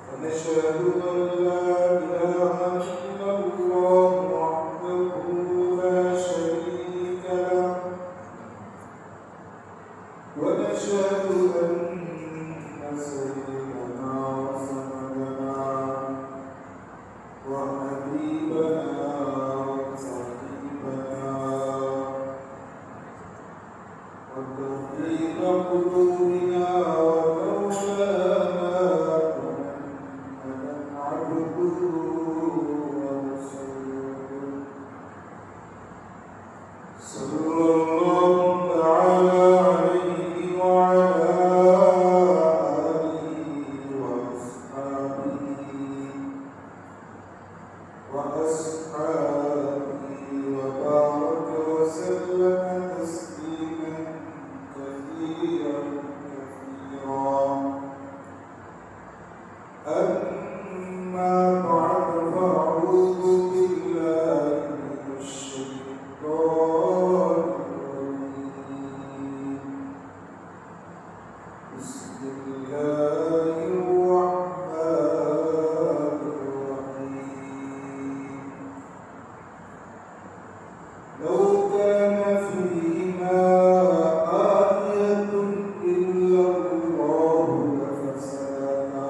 ونشهد أن لا إله إلا الله وحده لا شريك له ونشهد أن سيدنا وسندنا وحبيبنا وصاحبنا وتوفيق قلوبنا ومولانا محمدا عبده ورسوله صلى الله تعالى عليه وعلى آله وأصحابه وبارك وسلم تسليما كثيرا أما بعد فأعوذ بالله من الشيطان الرجيم بسم الله الرحمن الرحيم لو كان فيهما آية إلا الله لفسدتا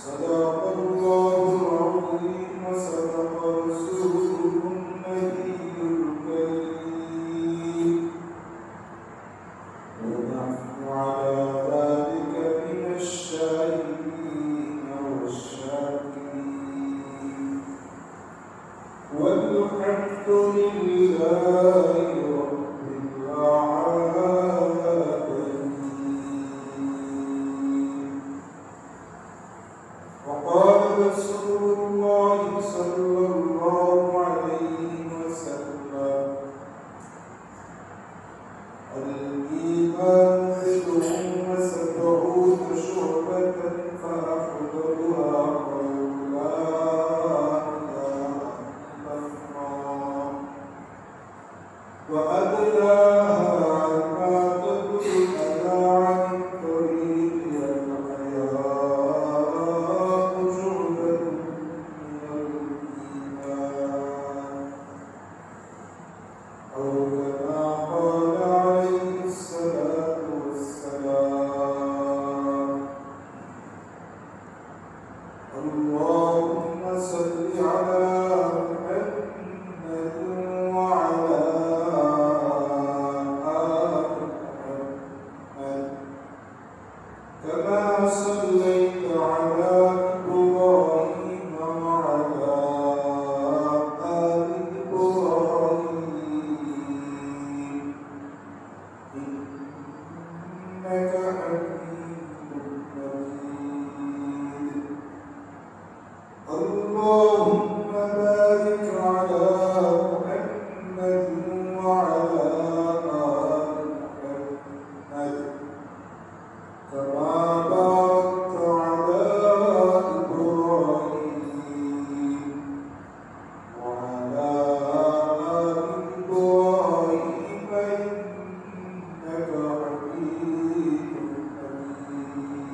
صدق الله العظيم وصدق رسوله النبي الكريم ونحن على ذلك من الشاهدين والشاكرين والحمد لله رب العالمين. وقال رسول الله صلى الله عليه وسلم الإيمان بضع وسبعون شعبة فأفضلها قول لا إله إلا الله وأدناها إماتة الأذى عن الطريق والحياء شعبة من الإيمان أو كما قال عليه الصلاة والسلام. اللهم صل على محمد وعلى آل محمد كما صليت على إبراهيم وعلى آل إبراهيم إنك حميد مجيد. اللهم بارك على محمد وعلى آل محمد كما باركت على إبراهيم وعلى آل إبراهيم إنك حميد مجيد.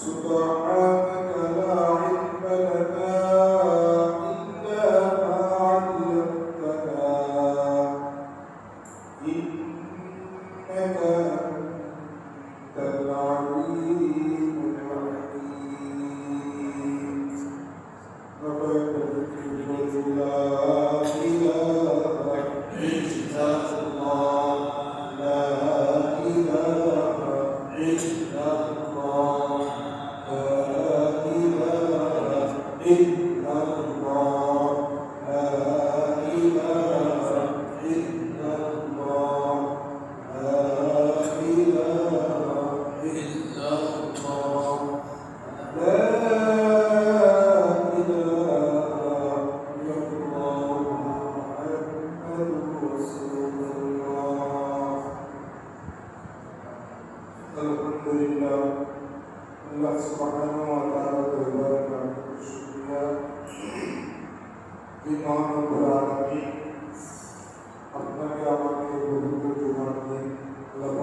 سبحانك لا علم لنا إلا ما علمتنا إنك أنت العليم الحكيم. لقد لا إله إلا الله لا إله إلا الله لا إله إلا الله لا إله إلا الله لا إله إلا الله لا إله إلا الله محمد رسول الله. الحمد لله الله سبحانه وتعالى berfirman Imam Al-Qur'ani আপনাকে আমাকে বহু জীবনে লাভ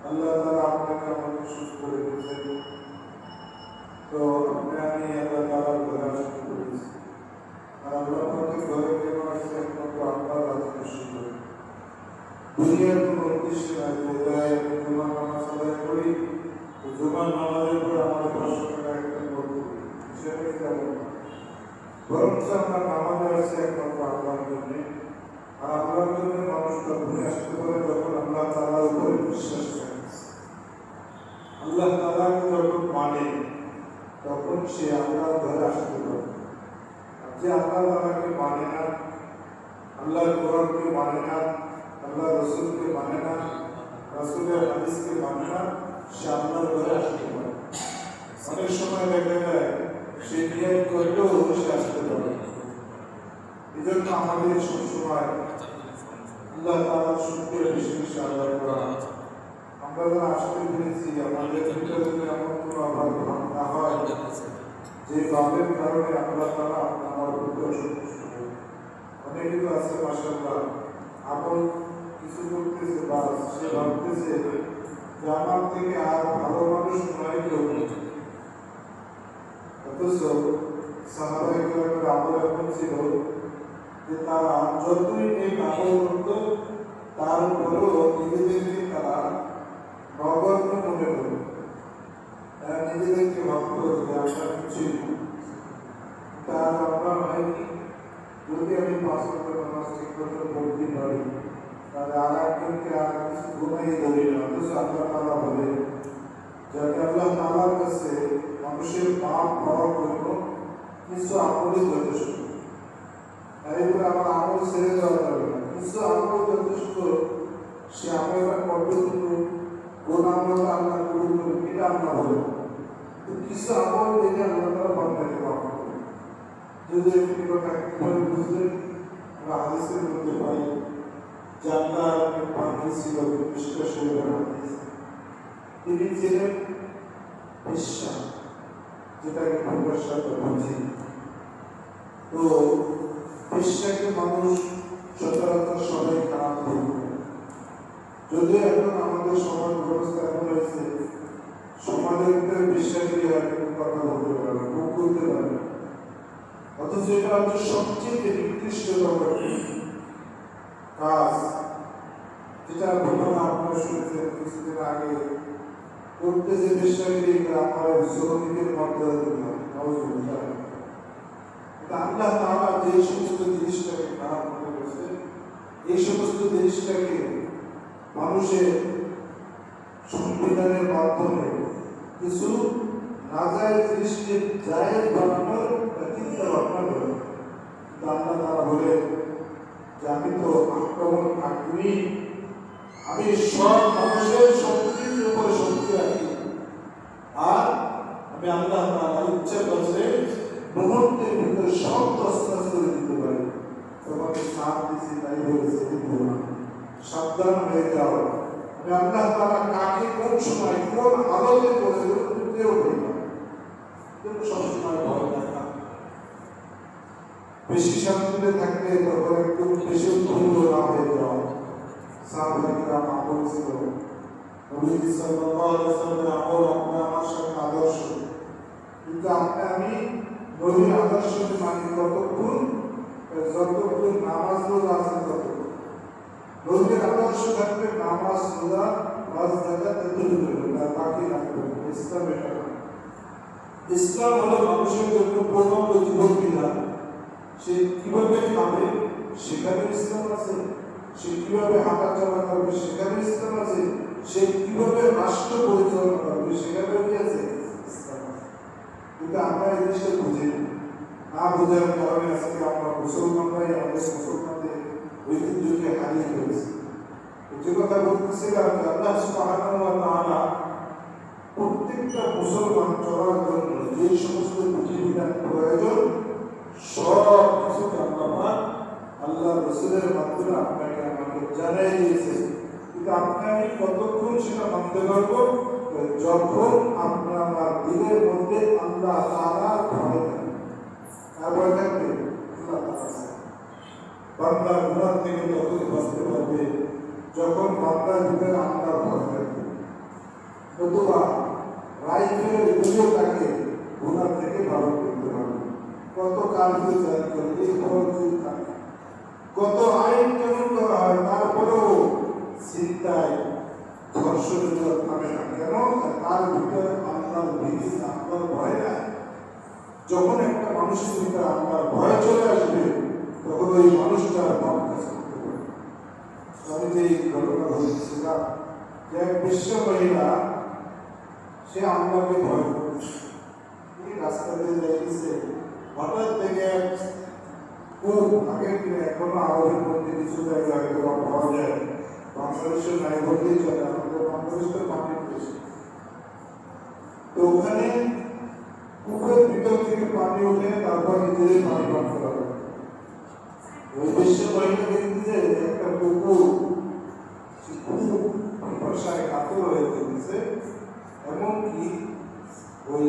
আল্লাহ তাআলা আপনাকে আমাকে সুস্থ রেখেছেন। তো আমি আল্লাহ তাআলার ঘরে আসতে পেরেছি। আর আল্লাহ পাকের ঘরে কেন আসছে একমাত্র আল্লাহর রাস্তা শুধু। দুনিয়ার কোনো উদ্দেশ্য নাই যে আমি জুমার নামাজ আদায় করি, জুমার নামাজের পর আমার 500 টাকা একটা করব, সেটা তেমন না। বরং আমরা নামাজে আসছে একমাত্র আল্লাহর জন্য। আর আল্লাহর জন্য মানুষটা ঘুরে আসতে পারে যখন আল্লাহ তাআলার উপরে বিশ্বাস করে। আল্লাহ তাআলাকে যখন মানে তখন সে আল্লাহর ঘরে আসতে পারে। আর যে আল্লাহ তাআলাকে মানে না, আল্লাহর কোরআনকে মানে না, আল্লাহ রাসূলকে মানে না, রাসূলের হাদিসকে মানে না, সে আল্লাহর ঘরে আসতে পারে। অনেক সময় দেখা যায় সে নিয়ত করলেও সে আসতে পারে। এই জন্য আমাদের সবসময় আল্লাহ তাআলার শুকর বেশি বেশি আদায় করা। আমরা যারা আসতে পেরেছি আমাদের ভিতরে যদি এমন কোনো আঘাত না হয় যে ভাবের কারণে আল্লাহ তাআলা আমার উপর সন্তুষ্ট হয়। অনেকে তো আছে মাশাআল্লাহ আপন কিছু করতেছে বা সে ভাবতেছে যে আমার থেকে আর ভালো মানুষ নয় কেউ। অথচ সাহাবায়ে কেরামের আমল এমন ছিল যে তারা যতই এই আমল করত তারপরেও নিজেদেরকে তারা নগণ্য মনে করত। তারা নিজেদেরকে ভাবত যে আমরা কিছুই না। তার আমরা হয়নি যদি আমি 5 ওয়াক্ত নামাজ ঠিক মতো পড়তে পারি তাহলে আর একজনকে আর কিছু গুনাহই ধরি না। অথচ আল্লাহ তাআলা বলে যাতে আল্লাহ তাআলার কাছে মানুষের পাপ পাওয়ার জন্য কিছু আমলই যথেষ্ট। তাই বলে আমার আমল ছেড়ে দেওয়া যাবে না। কিছু আমল যথেষ্ট, সে আমলটা করবে কিন্তু কোন আমলটা আল্লাহ কবুল করবে এটা আমরা বলে। কিছু আমল দেখে আল্লাহ তাআলা বান্দাকে মাফ করবে। যদি একটি কথা কিভাবে বুঝলেন, আমরা হাদিসের মধ্যে পাই যে আল্লাহর এক বান্দা ছিল বিশ্বাসের হাদিস। তিনি ছিলেন বিশ্বাস, যেটাকে পরিভাষায় বুঝি। তো বিশ্বাসকে মানুষ সচরাচর সবাই খারাপ করবে। যদিও এখন আমাদের সমাজ ব্যবস্থা এমন হয়েছে সমাজের ভিতরে বিশ্বাসী আর কথা বলতে পারে না, মুখ করতে পারে না। অথচ এটা হচ্ছে সবচেয়ে নিকৃষ্টতম কাজ, যেটা ঘটনা আপনারা শুনেছেন কিছুদিন আগে। করতে যে বিশ্বাসী আমার শ্রমিকের মর্যাদা নওয়াজুবিল্লাহ। আল্লাহ তাআলা যে সমস্ত জিনিসটাকে খারাপ মনে করেছে, এই সমস্ত জিনিসটাকে মানুষের সংবিধানের মাধ্যমে কিছু নাজায়েজ জিনিসকে জায়েজ বানানোর চিন্তা ভাবনা করে। আল্লাহ তাআলা বলে যে আমি তো আক্রমণ আগ্রহী, আমি সব মানুষের শক্তির উপরে শক্তি রাখি। আর আমি আল্লাহ তাআলা ইচ্ছা করলে মুহূর্তের ভিতরে সব তছনছ করে দিতে পারি। তোমাকে সাথ দিয়েছি তাই বলেছে সাবধান হয়ে যাও। আমি আল্লাহ তাআলা কাকে কোন সময় কোন আলোতে করে দেব কেউ বলি না। কিন্তু সবসময় ভয় দেখা, বেশি শান্তিতে থাকলে তখন একটু বেশি উৎফুল্ল না হয়ে যাও। সাহাবায়ে কেরাম আমল ছিল, নবী সাল্লাল্লাহু আলাইহি ওয়াসাল্লামের আমল আপনার আমার সাথে আদর্শ। কিন্তু আমি নবীর আদর্শকে মানি কতক্ষণ, যতক্ষণ নামাজ রোজা আছে ততক্ষণ। নবীর আদর্শ থাকবে নামাজ রোজা হজ যাকাত এতটুকু, আর বাকি রাখবে ইসলাম। এটা ইসলাম হলো মানুষের জন্য পূর্ণাঙ্গ জীবন বিধান। সে কিভাবে খাবে সেখানে ইসলাম আছে, সে কিভাবে হাঁটা চলা করবে সেখানে ইসলাম আছে, সে কিভাবে রাষ্ট্র পরিচালনা করবে সেখানে কি আছে ইসলাম আছে। কিন্তু আমরা এই জিনিসটা বুঝি না, বোঝার কারণে আজকে আমরা মুসলমানরাই আমাদের মুসলমানদের ঐতিহ্যকে হারিয়ে ফেলেছি। যে কথা বলতেছিলাম যে আল্লাহ সুবহানাহু ওয়া তাআলা প্রত্যেকটা মুসলমান চলার জন্য যে সমস্ত বিধিবিধান প্রয়োজন সব কিছু আল্লাহ রাসূলের মাধ্যমে আপনাকে আমাকে জানাই দিয়েছে। কিন্তু আপনি আমি কতক্ষণ সেটা মানতে পারবো, যখন আপনার দিলের মধ্যে আল্লাহ তাআলার ভয় থাকবে। আর ভয় থাকবে আল্লাহ তাআলা বান্দা গুনাহ থেকে তখন বাঁচতে পারবে যখন বান্দার ভিতরে আল্লাহর ভয় থাকবে। নতুবা রাইফেলের গুলিও তাকে গুনাহ থেকে ভালো করতে পারবে। কত কার্য জারি করে এই খরচ থাকে, কত আইন কেমন করা হয়, তারপরেও চিন্তায় ধর্ষণের থামে না কেন? তার ভিতরে আল্লাহর ভীতি, আল্লাহর ভয় নাই। যখন একটা মানুষের ভিতরে আল্লাহর ভয় চলে আসবে তখন ওই মানুষটার মন কাজ করতে পারে। আমি যে ঘটনা বলছিলাম যে এক বিশ্ব মহিলা, সে আল্লাহকে ভয় করছে, রাস্তা দিয়ে যাইছে, হঠাৎ থেকে খুব আগের দিনে এখনো আরবের মধ্যে কিছু জায়গায় হয়তো পাওয়া যায়, বাংলাদেশের নাই বলতেই চলে, আমাদের বাংলাদেশের মাটির দেশে। তো ওখানে পুকুরের ভিতর থেকে পানি উঠে তারপর নিজেদের পানি পান করা হয়। ওই বিশ্ব মহিলা দেখতে একটা পুকুর খুব বর্ষায় কাতর হয়ে চলেছে, এমনকি ওই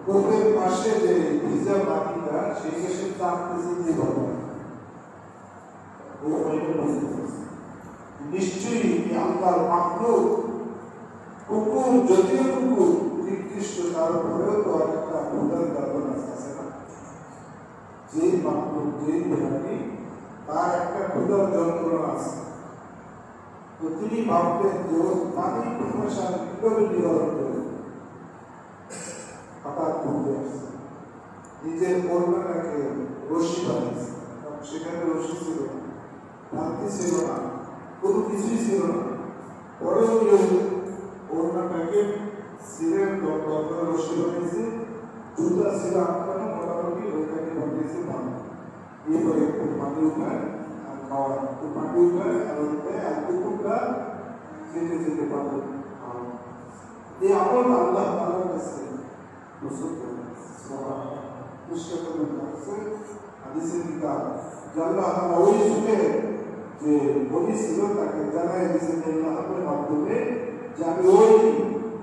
পুকুরের পাশে যে ভিজা মাটিটা সেই দেশে চাপতেছে যে ভালো নিশ্চয়ই আল্লাহর মাখলুক। কুকুর যদিও কুকুর নির্দিষ্ট, তারপরেও তো একটা ভূতার কারণ আছে না, যে মাখলুক যে প্রাণী তার একটা ভূতার যন্ত্রণা আছে। তো তিনি ভাবলেন যে পানি সমস্যা কিভাবে নিবারণ করবে। হঠাৎ ঘুরতে আসছে, নিজের কর্মটাকে রশি বানিয়েছে, সেখানে রশি ছিল না, শান্তি ছিল না, কোনো কিছুই ছিল না। পরেও ওড়নাটাকে সিরের দরকার রশি বানিয়েছে, জুতা ছিল আটকানো, মোটামুটি ওইটাকে বানিয়েছে পানি। এরপরে একটু পানি উঠায় আর খাওয়া, একটু পানি উঠায় আর উঠায় আর কুকুরটা যেতে যেতে পারে। এই আমল আল্লাহ তাআলার কাছে পছন্দ করে। হাদিসের কিতাব আল্লাহ তাআলা ওই যুগে যে বনি ছিল তাকে জানাই দিয়েছেন আল্লাহর মাধ্যমে যে আমি ওই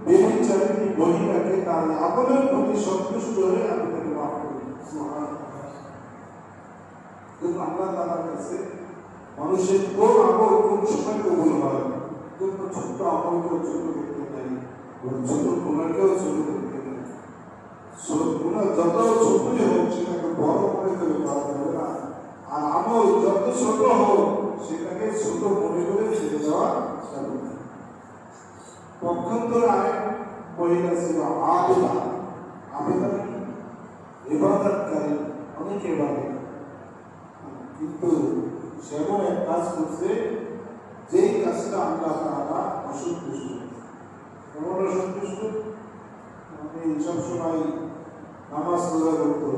বেবিচারিণী মহিলাকে তার আমলের প্রতি সন্তুষ্ট হয়ে আমি তাকে মাফ করি। কিন্তু আল্লাহ তাআলার কাছে মানুষের কোন আমল কোন সময় কবুল হয়, কিন্তু ছোট্ট আমলকেও ছোট দেখতে চাই, ছোট গুণাকেও ছোট দেখতে চাই। গুণা যত ছোটই হোক সেটাকে বড় করে ফেলে পাওয়া যাবে না, আর আমল যত ছোট হোক সেটাকে ছোট মনে করে ছেড়ে দেওয়া যাবে না। পক্ষান্তরে আরেক মহিলা ছিল আবেদা। আবেদা ইবাদতকারী, অনেক ইবাদত, কিন্তু সেমন এক কাজ করছে যেই কাজটা আল্লাহ তাআলা অসন্তুষ্ট। কেমন অসন্তুষ্ট? আমি সবসময় নামাজ রোজা করতো,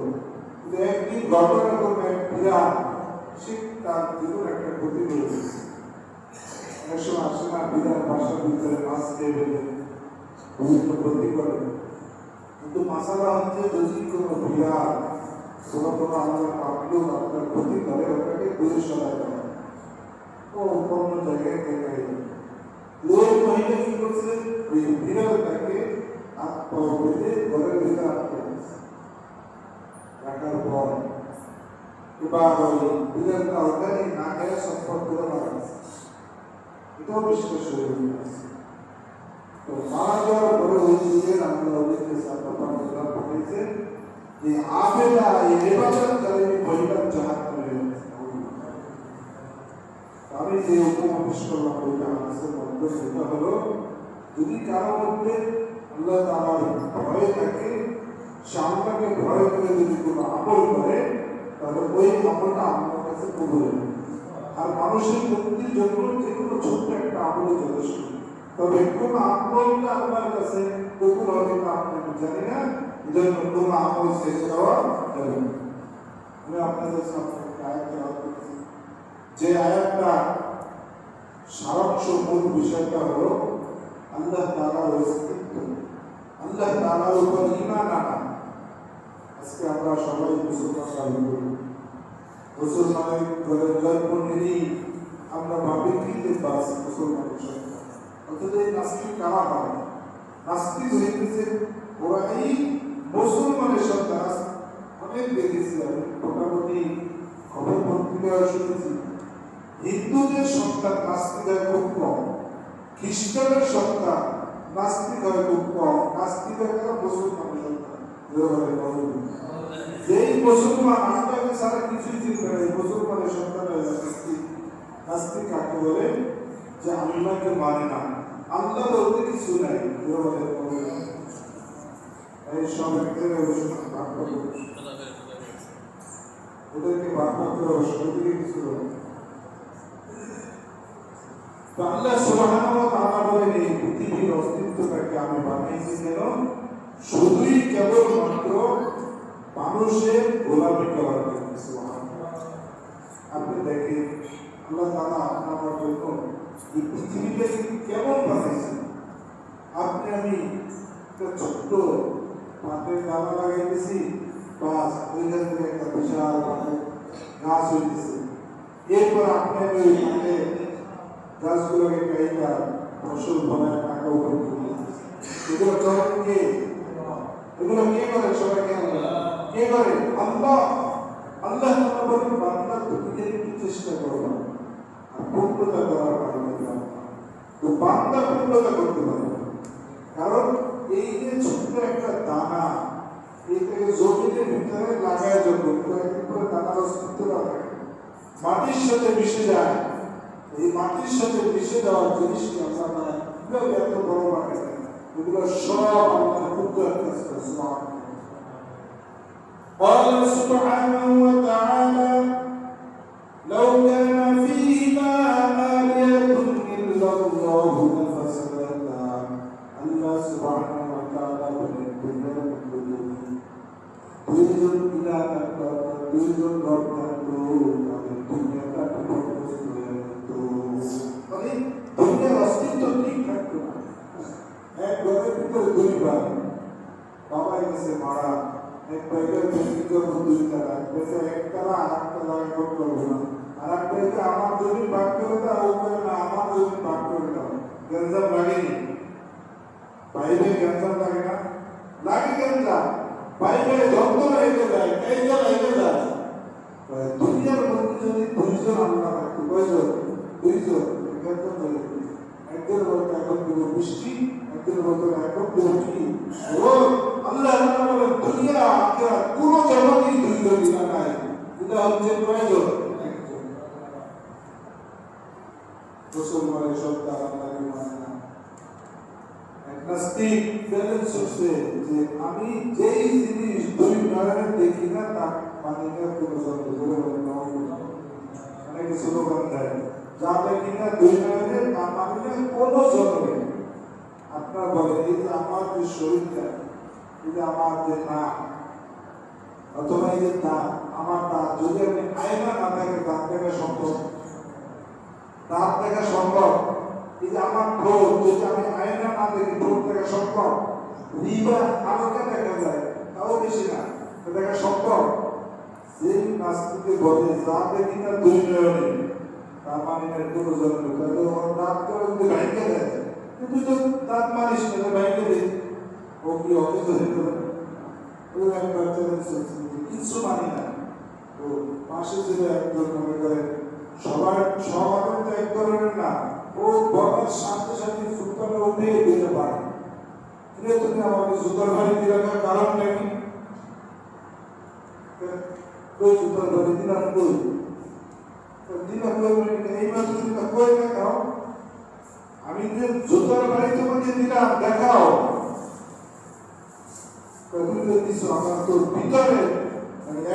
কিন্তু একদিন ঘটনা করবে এক বিড়াল, সে তার জীবন একটা ক্ষতি করে দিয়েছে। অনেক সময় আসে না বিড়াল বাসার ভিতরে মাছ খেয়ে ফেলে বিভিন্ন ক্ষতি করে, কিন্তু মাসালা হচ্ছে যদি কোনো বিড়াল কোনো আমাদের পাবলিক আপনার ক্ষতি করে ওটাকে দূরে সরাই দেওয়া, ও অন্য জায়গায় দেখাই। ওই মহিলা কি করছে, ওই বিড়ালটাকে হাত পা বেঁধে ঘরের ভিতরে আটকে রাখার পর এবার ওই বিড়ালটা ওখানে না খেয়ে সম্পর্ক করে মারা গেছে। এটাও বিশ্বাস হয়ে গেছে। তো মারা যাওয়ার পরে ওই যুগের আমরা বলেছে যে আবেদা ইবাদতকারী মহিলার জাহান্নামে গেছে। আমি যে উপমা পেশ করলাম ওইটা হাদিসের মধ্যে, সেটা হলো যদি কারো মধ্যে আল্লাহ তাআলার ভয় থাকে, সে আল্লাহকে ভয় করে যদি কোনো আমল করে, তাহলে ওই আমলটা আল্লাহর কাছে কবুল হবে। আর মানুষের মুক্তির জন্য যে কোনো ছোট্ট একটা আমল যথেষ্ট, তবে কোন আমলটা আল্লাহর কাছে কবুল হবে তা আমি জানি না, এজন্য কোনো আমল শেষ দেওয়া যাবে না। আমি আপনাদের সামনে একটা আয়াত তেলাওয়াত করছি, যে আয়াতটা সারাংশ মূল বিষয়টা হলো আল্লাহ তাআলার অস্তিত্ব, আল্লাহ তাআলার উপর ঈমান আনা। আজকে আমরা সবাই মুসলমান দাবি করি, মুসলমানের ঘরের জন্ম নিয়েই আমরা ভাবি কি বাস মুসলমানের সন্তান, অথচ এই নাস্তিক কারা হয়? নাস্তিক হইতেছে ওরা এই মুসলমানের সন্তান। অনেক দেখেছি, আমি মোটামুটি খবর পত্রিকায় শুনেছি হিন্দুদের সন্তান নাস্তিক হয় খুব কম, খ্রিস্টানের সন্তান নাস্তিক হয় খুব কম, নাস্তিক হয় তারা মুসলমানের সন্তান। যেই মুসলমান আল্লাহকে ছাড়া কিছুই চিনবে না, এই মুসলমানের সন্তান হয়ে যায় নাস্তিক। নাস্তিক কাকে বলে? যে আল্লাহকে মানে না, আল্লাহ বলতে কিছু নাই। এই সব এক জায়গায় বসে ভাগ করে ওদেরকে ভাগ করে বসে ওদিকে কিছু তো আল্লাহ সুবহানাহু ওয়া তাআলা বলেন এই পৃথিবীর অস্তিত্বটাকে আমি বানাইছি কেন? শুধুই কেবলমাত্র মানুষের গোলামি করার জন্য। সুবহানাল্লাহ। আপনি দেখেন আল্লাহ তাআলা আপনার জন্য এই পৃথিবীটাকে কেমন বানাইছেন। আপনি আমি একটা ছোট্ট পাটের ডালা লাগাইতেছি, বাস ওইখান থেকে একটা বিশাল পাটের গাছ হইতেছে। এরপর আপনি আমি ওই পাটে গাছগুলোকে কাইটা ফসল ফলায় টাকা উপার্জন করতেছে। এগুলো চরণ কে? এগুলো কে করে? সবাইকে কে করে? আল্লাহ। আল্লাহ বলেন বান্দা তুমি একটু চেষ্টা করবা আর পূর্ণতা করার পারবে না। তো বান্দা পূর্ণতা করতে পারবে, কারণ এই যে ছোট্ট একটা দানা এটাকে জমিনের ভিতরে লাগায় যখন কয়েকদিন পরে দানার অস্তিত্ব থাকে, মাটির সাথে মিশে যায়। এই মাটির সাথে মিশে যাওয়ার জিনিসকে আমরা কিভাবে এত বড় মাটি, এগুলো সব আল্লাহর কুদরতের কাজ। قال سبحانه وتعالى لو كان فيهما آلهة إلا الله لفسدتا। আল্লাহ সুবহানাহু ওয়া তাআলা বলেন দুনিয়ার মধ্যে দুইজন ইলাহ থাকতো, দুইজন রব থাকতো, তাহলে দুনিয়াটা বিপর্যস্ত হয়ে যেত। মানে দুনিয়ার অস্তিত্ব ঠিক থাকতো না। এক ঘরের ভিতরে দুই ভাই, বাবা গেছে মারা, এক ভাইয়ের জন্য দুই তারা, এক তারা আর একটা জায়গায় ভোট করবো না, আর এক ভাইকে আমার জমি ভাগ করে দাও, ও করে না আমার জমি ভাগ করে দাও। গঞ্জাম লাগেনি? বাইরে গঞ্জাম লাগে না? লাগে গঞ্জাম। বাইরে দ্বন্দ্ব লেগে যায়, কাইজা লেগে যায়। দুনিয়ার মধ্যে যদি দুইজন আল্লাহ থাকতো, কয়জন? দুইজন। একজন বলতো এখন দেবো বৃষ্টি, একজন বলতো এখন দেবো কি? আল্লাহ বলেন দুনিয়া আখিরাত কোন জগতেই দুইজন ইলাহ নাই। এটা হচ্ছে কয়জন? একজন। মুসলমানের সন্তান আল্লাহকে মানে না। এক নাস্তিক ব্যালেন্স হচ্ছে যে আমি যেই জিনিস দুই নয়নে দেখি না তা মানে না কোনো জগতে বলে বলে না। অনেকে স্লোগান দেয় যা দেখি না দুই নয়নে তা মানে না কোনো জগতে। আপনার বলেন এই যে আমার যে শরীরটা, এই যে আমার যে নাক অথবা এই যে দাঁত, আমার দাঁত যদি আমি আয়না না থাকে দাঁত দেখা সম্ভব? দাঁত দেখা সম্ভব? এই যে আমার ঠোঁট যদি আমি আয়না না দেখি ঠোঁট দেখা সম্ভব? রিবা হালকা দেখা যায়, তাও বেশি না, দেখা সম্ভব? যেই নাস্তিকে বলে যা দেখি না দুই নয়নে তা মানে না কোনো জন্মে, তাহলে ওর দাঁত করে যদি ভাইকে দেয়, কিন্তু তো দাঁত মানিস না ভাইকে দেয়, ও কি অকেজ হয়ে যাবে? ও একবার কিছু মানি না। ও পাশে ছিল একজন মনে করেন সবার সমাগম তো এক ধরনের না, ও বলার সাথে সাথে জুতাটা উঠে দিতে পারে। তুমি আমাকে জুতার বাড়ি দিয়ে রাখার কারণ নাকি? কই জুতার বাড়ি দিলাম? কই দিলাম? এই মাত্র জুতা কই দেখাও? আমি যে জুতার বাড়ি তোমাকে দিলাম দেখাও। তুমি তো দিচ্ছ আমার তোর ভিতরে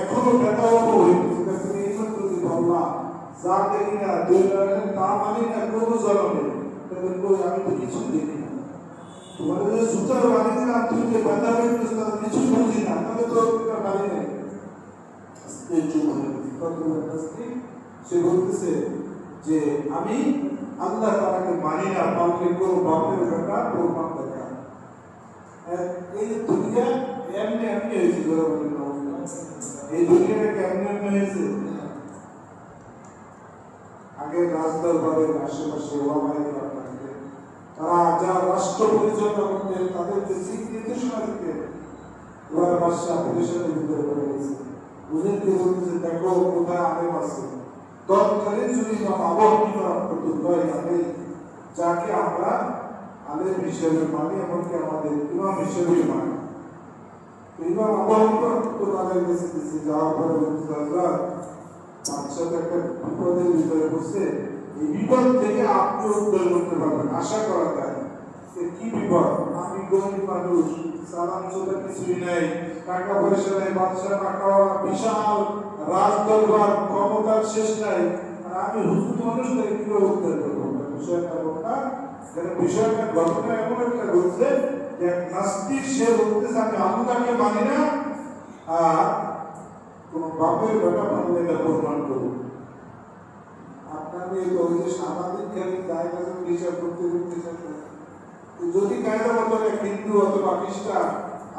এখনো ব্যথা অনুভব হইতেছে। তুমি এই মাত্র দিতে বললা যা দেখি না দুই নয়নে তা মানি না কোনো জন্মে, আমি তো কিছু দেখি না। তোমার যে জুতার বাড়ি দিলাম তুমি যে ব্যথা পেয়েছিস তার কিছু বুঝি না, তাহলে তো বাড়ি নেই। সে বলতেছে যে আমি আল্লাহ তাআলাকে মানি না, পারলে কোনো বাপের বেটা প্রমাণ দেখা। এই দুনিয়া এমনি এমনি হয়েছে, এই দুনিয়াটা কেমনি এমনি হয়েছে। আগে রাজদরবারের আশেপাশে ওলামায়ে কেরাম থাকতেন, তারা যা রাষ্ট্র পরিচালনা করতেন তাদেরকে দিক নির্দেশনা দিতেন। এবার বাদশাহ পুলিশের ভিতরে পড়ে গেছে। উজিরকে বলতেছে দেখো কোথায় আলেম আছে। তৎকালীন যদি আবু হানিফা রাহমাতুল্লাহ আলাইহি যাকে আমরা আলেম হিসেবে মানি, এমনকি আমাদের ইমাম হিসেবে মানি। ইমাম আবু হানিফা রাহমাতুল্লাহ আলাইহি কাছে যাওয়ার পরে বলতেছে হযরত বাদশাহ তো একটা বিপদের ভিতরে বসে, এই বিপদ থেকে আপনি উদ্ধার করতে পারবেন আশা করা যায়। কি বিপদ? আমি গরিব মানুষ, সালাম চলে কিছুই নাই, টাকা পয়সা নাই, বাদশাহ টাকাওয়ালা, বিশাল রাজদরবার, ক্ষমতার শেষ নাই, আর আমি হুজুর মানুষ তাই কিভাবে উদ্ধার করবো? বিষয়টা বলটা বিষয়টা ঘটনা এমন একটা ঘটছে যে এক নাস্তিক সে বলতেছে আমি আল্লাহকে মানি না, আর কোন বাপের বেটা মানলে এটা প্রমাণ করবো। আপনাকে ওই যে সামাজিক জায়গা বিচার করতে যদি কায়দা মতো হিন্দু অথবা খ্রিস্টান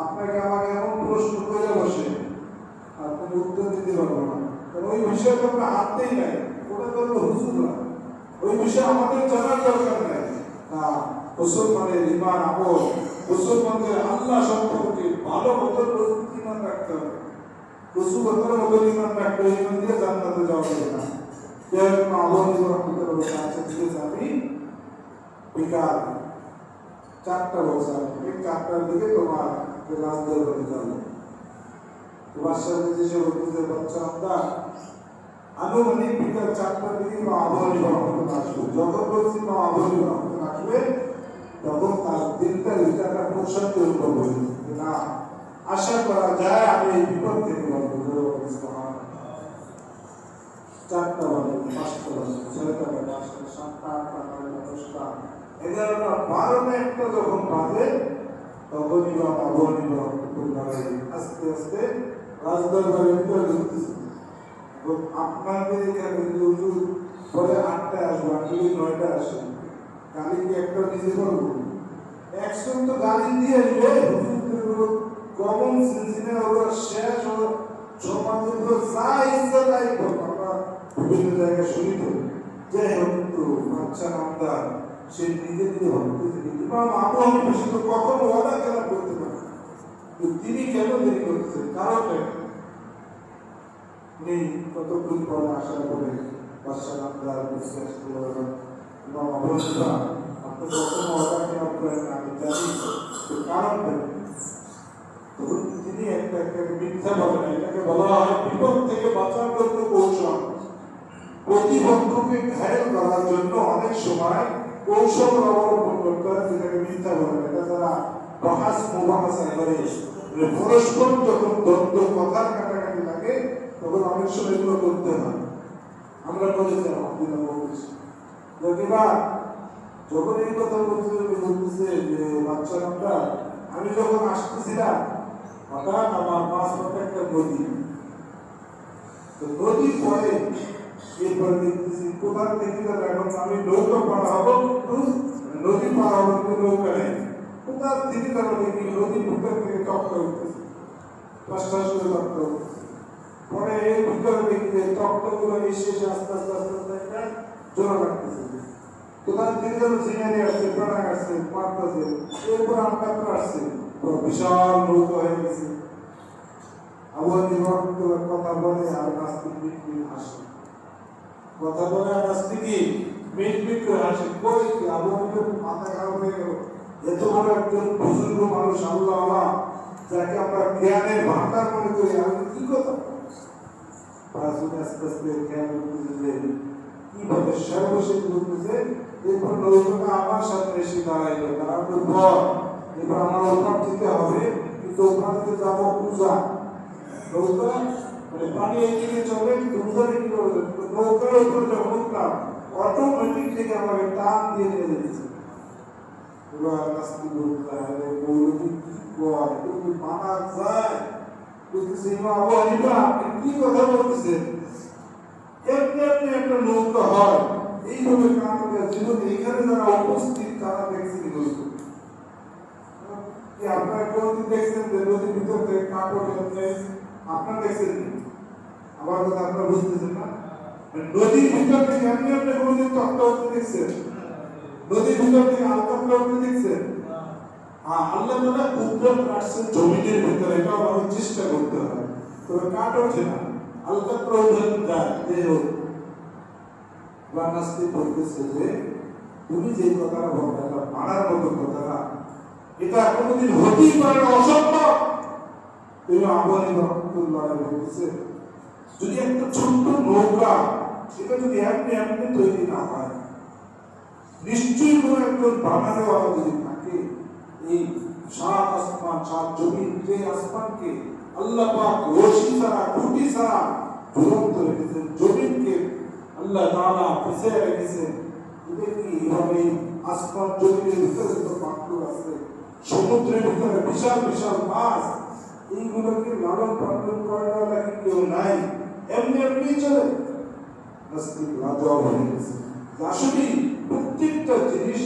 আপনাকে আমাকে এমন প্রশ্ন করে বসে, আপনি উত্তর দিতে পারবো না, কারণ ওই বিষয়ে তো আমরা হাততেই নাই, ওটা তো হুজুর না, ওই বিষয়ে আমাদের জানার দরকার নাই। মুসলমানের ইমান আমল, মুসলমানদের আল্লাহ সম্পর্কে ভালো মতো ইমান রাখতে হবে। রসুলের মতো ইমান রাখতে, ইমান দিয়ে জান্নাতে যাওয়া যাবে না। আমি বিকাল 4টা বছর 4টার দিকে তোমার রাজদরবারে যাবো। তোমার সাথে যে বলতেছে বাচ্চা আমরা আনুমানিক বিকাল 4টার দিকে আবহাওয়া রহমত আসবে। যখন বলছি আবহাওয়া রহমত আসবে, তখন তার দিনটা একটা প্রশান্তি অনুভব হয়েছে না, আশা করা যায় আমি এই বিপদ থেকে বলবো। 4টা বাজে, 5টা বাজে, 6টা বাজে, 8টা, 7টা, 8টা, 9টা, 10টা, 11টা, 12টা, 1টা যখন বাজে, তখনই আস্তে আস্তে রাজদরবারে ভিতরে ঢুকতেছে। আপনাদের এখানে হুজুর বলে 8টায় আসবো, আপনি 9টায় আসেন, গাড়ি কি একটা নিজে করবো? একশন তো গাড়ি দিয়ে আসবে, হুজুর কমন সেন্সিনে ওরা শেষ হলো সমাজের যা ইচ্ছা তাই করবো। আমরা বিভিন্ন জায়গায় শুনি তো যে কিন্তু বাচ্চা নামদার সে নিজে নিজে ভাবতেছে ইমাম আবু হানিফা তো কখনো ওয়াদা খেলাপ করতে পারে, তিনি কেন দেরি করতেছেন? কারণটা উনি কতক্ষণ পরে আসার পরে বাচ্চা নামদার বিশ্বাস করলেন ইমাম আবু হানিফা আপনি কখনো ওয়াদা খেলাপ করেন না, আমি জানি কারণটা। তিনি একটা মিথ্যা বলেন, এটাকে বলা হয় বিপদ থেকে বাঁচার জন্য কৌশল। প্রতিবন্ধকে ঘায়েল করার জন্য অনেক সময় কৌশল অবলম্বন করতে হয়, যেটাকে মিথ্যা বলে। এটা তারা বহাস মুবাহাসা করে, পরস্পর যখন দ্বন্দ্ব কথার কাটাকাটি লাগে তখন অনেক সময় এগুলো করতে হয়। আমরা করেছি আলহামদুলিল্লাহ বলতেছি যখন এই কথা বলতেছে যে বাচ্চা নামটা, আমি যখন আসতেছিলাম হঠাৎ আমার পাশে একটা নদী, নদী পরে এরপরে দেখতেছি কোথা থেকে এখন আমি নৌকা পার হবো, নদী পার হবো কিন্তু নৌকা নেই, কোথা থেকে দেখি নদীর ভিতর থেকে টপকা উঠতেছে, টাস করে টপকা উঠতেছে। পরে এই ভিতরে দেখি যে টপকা গুলো এসে আস্তে আস্তে আস্তে আস্তে একটা জোড়া লাগতেছে, কোথা থেকে যেন ঝিঙানি আসছে, প্রাণা আসছে, মারতেছে, এরপর আমরা আসছে, বিশাল নৌকা হয়ে গেছে। আবহাওয়া কথা বলে আর নাস্তিক মিটমিট হাসে, কথা বলে আর নাস্তিকি মিটমিট করে হাসে। কই আবহাওয়া মাথা খারাপ হয়ে গেল, এত বড় একজন বুজুর্গ মানুষ আল্লাহ যাকে আমরা জ্ঞানের ভান্ডার মনে করি, আমি কি কথা আস্তে আস্তে খেয়াল করতেছে কিভাবে সর্বশেষ বলতেছে। এরপর নৌকাটা আমার সামনে এসে দাঁড়াইলো, দাঁড়ানোর পর এবার আমার ওখান দিতে হবে, কিন্তু ওখান থেকে যাবো পূজা। নৌকা মানে পানি এদিকে চলে, পূজারে কি করবে, নৌকার উপরে যখন উঠলাম অটোমেটিক থেকে আমাকে টান দিয়ে নিয়ে যাচ্ছে। এবার নাস্তি বলতে মৌলবী কি মানা যায়, বলতেছে ইমাম আবু হানিফা আপনি কি কথা বলতেছেন, এমনি এমনি একটা নৌকা হয় এইভাবে কাঁপবে। জীবন এখানে যারা উপস্থিত তারা দেখছেন বলতো আপনারা কোনদিন দেখছেন যে নদীর ভিতর থেকে কাপড় আপনারা দেখছেন? আমার কথা আপনারা বুঝতেছেন না? নদীর ভিতর থেকে এমনি এমনি কোনদিন তক্তা উঠতে দেখছেন? নদীর ভিতর থেকে আলকাতরা উঠতে দেখছেন? আল্লাহ তাআলা কুদরত রাখছে জমিনের ভিতরে, এটা আমাদের চেষ্টা করতে হয়, তবে কাট ওঠে না, হালকা প্রয়োজন যায়। নাস্তিক বলতেছে যে তুমি যে কথাটা বলতে, এটা মানার মতো কথা না, এটা কোনোদিন হতেই পারে না, অসম্ভব। তুমি আবহাওয়া রহমতুল্লাহ বলতেছে যদি একটা ছোট্ট নৌকা সেটা যদি এমনি এমনি তৈরি না হয়, নিশ্চয়ই কোনো একজন বানানোওয়ালা যদি থাকে, এই সাত আসমান সাত জমিন, যে আসমানকে আল্লাহ পাক রশি ছাড়া খুঁটি ছাড়া ঝুলন্ত রেখেছেন, জমিনকে আল্লাহ তাআলা পিছিয়ে রেখেছেন, এদের কি এইভাবে আসমান জমিনের ভিতরে তো পাখি আছে, সমুদ্রের ভিতরে বিশাল বিশাল মাছ, এইগুলোকে লালন পালন করার লাগে কেউ নাই, এমনি এমনি চলে। নাস্তিক লাজবাব হয়ে গেছে। আসলে প্রত্যেকটা জিনিস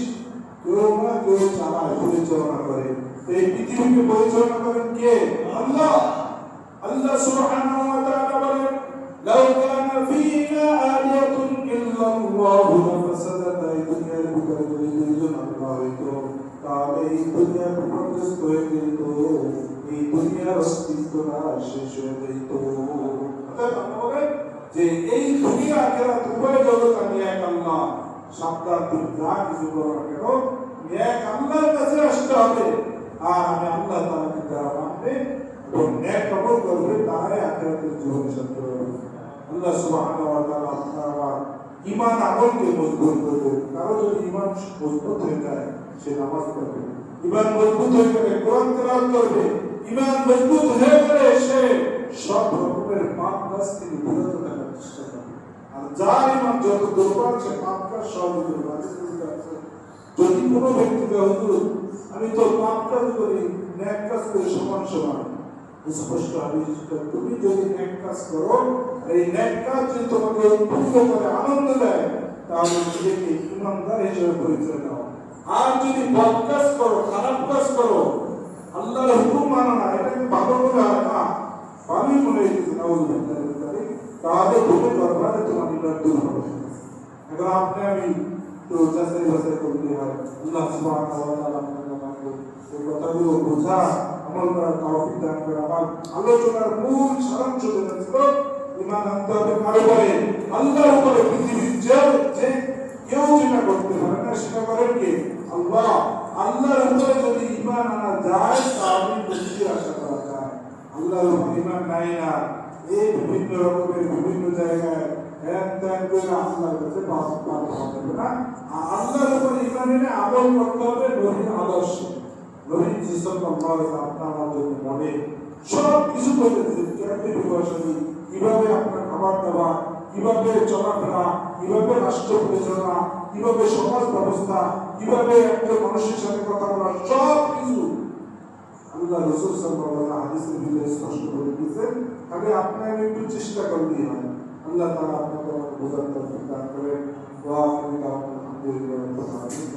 কেউ না কেউ চালায়, পরিচালনা করে। এই পৃথিবীকে পরিচালনা করেন কে? আল্লাহ। আল্লাহ সুবহানাহু ওয়া তাআলা বলেন লাউ কানা ফীনা আলিয়াতুন ইল্লাল্লাহু লাফাসাদাতা, এই দুনিয়ার ভিতরে যদি দুইজন আল্লাহ হইতো তাহলে এই দুনিয়া বিপর্যস্ত হয়ে যেত, এই দুনিয়ার অস্তিত্বটা শেষ হয়ে যেত। অর্থাৎ আল্লাহ বলেন যে এই দুনিয়া আখিরাত উভয় জগৎ আমি এক আল্লাহ, সাবধান তুমি যা কিছু করো না কেন এক আল্লাহর কাছে আসতে হবে। আর আমি আল্লাহ তাআলাকে যারা মানবে এবং নেক আমল করবে তারাই আখিরাতের জীবনে সফল হবে। আল্লাহ সুবহানাহু ওয়া তাআলা আপনার ঈমান আমলকে মজবুত করবে। কারো যদি ঈমান মজবুত হয়ে যায় সে নামাজ পড়বে, ঈমান মজবুত হয়ে গেলে কোরআন তেলাওয়াত করবে, ঈমান মজবুত হয়ে গেলে সে সব রকমের পাপ কাজ থেকে বিরত থাকার চেষ্টা করবে। আর যার ঈমান যত দুর্বল সে পাপ কাজ সব করবে। যদি কোনো ব্যক্তি হুজুর আমি তো পাপ কাজ করি, নেক কাজ করি সমান সমান, স্পষ্ট হাদিস, তুমি যদি নেক কাজ করো, এই নেক কাজ যদি তোমাকে উৎফুল্ল করে আনন্দ দেয় তাহলে নিজেকে ইমানদার হিসেবে পরিচয় দাও। আর যদি বদ কাজ করো, খারাপ কাজ করো, আল্লাহর হুকুম মানো না, এটাকে ভালো মনে হয় না, ভালোই মনে হইতেছে না, তাহলে তুমি দরবারে তোমার ইমান দূর হবে। এখন আপনি আমি তো যাচাই বাছাই করতে হয়। আল্লাহ সুবহানাহু ওয়া তাআলা আমাদের এই কথাগুলো বোঝা আমল করার তৌফিক দান করে। আমার আলোচনার মূল সারাংশ যেটা ছিল, ঈমান আনতে হবে কার উপরে? আল্লাহর উপরে। পৃথিবীর যে কেউ যেটা করতে পারে না সেটা করেন কে? আল্লাহ। আল্লাহর উপরে যদি ঈমান আনা যায় তাহলে মুক্তি আশা করা যায়। আল্লাহর উপরে ঈমান নাই না, এই বিভিন্ন রকমের বিভিন্ন জায়গায় আল্লাহর কাছে পাবে না। আল্লাহর উপরে ঈমান এনে আমল করতে হবে নবীর আদর্শ। নবী সাল্লাল্লাহু আলাইহি ওয়াসাল্লাম আপনার জন্য মনে সব কিছু বলেছেন, কেমনে বিভাষণী, কিভাবে আপনার খাবার দাবার, কিভাবে চলাফেরা, কিভাবে রাষ্ট্র পরিচালনা, কিভাবে সমাজ ব্যবস্থা, কিভাবে একজন মানুষের সাথে কথা বলা, সব কিছু আল্লাহ রাসূল সাল্লাল্লাহু আলাইহি ওয়াসাল্লাম হাদিসের ভিতরে স্পষ্ট করে দিয়েছেন। তবে আপনি আমি একটু চেষ্টা করলেই হয়। আল্লাহ তাআলা আপনাকে বোঝার তৌফিক দান করেন। ওয়া আখিরু দাওয়ানা আলহামদুলিল্লাহি রাব্বিল আলামিন।